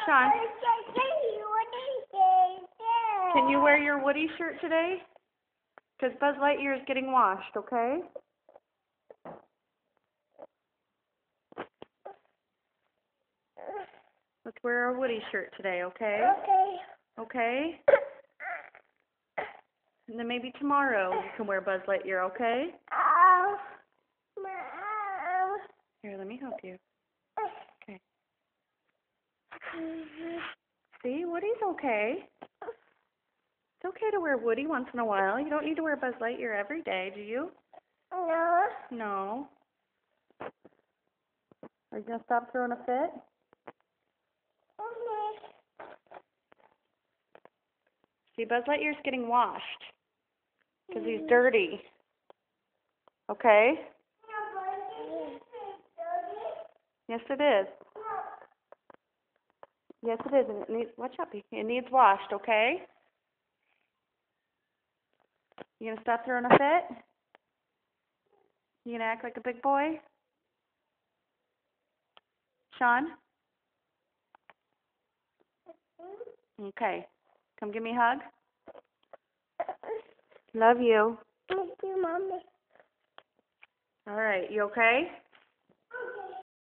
Sean, can you wear your Woody shirt today? Because Buzz Lightyear is getting washed, okay? Let's wear our Woody shirt today, okay? Okay? And then maybe tomorrow you can wear Buzz Lightyear, okay? Here, let me help you. Okay. See, Woody's okay. It's okay to wear Woody once in a while. You don't need to wear Buzz Lightyear every day, do you? No. No. Are you going to stop throwing a fit? See, Buzz Lightyear's getting washed because he's dirty. Okay? Yes, it is. Yes, it is. And it needs, watch out, it needs washed, okay? You going to stop throwing a fit? You going to act like a big boy? Sean? Okay. Come give me a hug. Love you. Thank you, Mommy. All right. You okay?